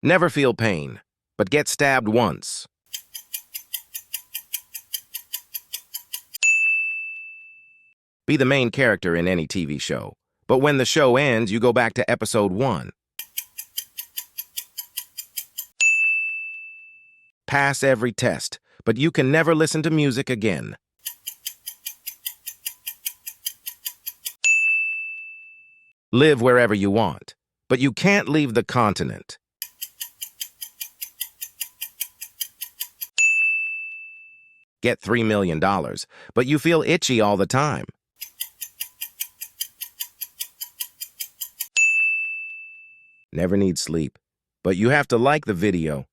Never feel pain, but get stabbed once. Be the main character in any TV show, but when the show ends, you go back to episode 1. Pass every test, but you can never listen to music again. Live wherever you want, but you can't leave the continent. Get $3 million, but you feel itchy all the time. Never need sleep, but you have to like the video.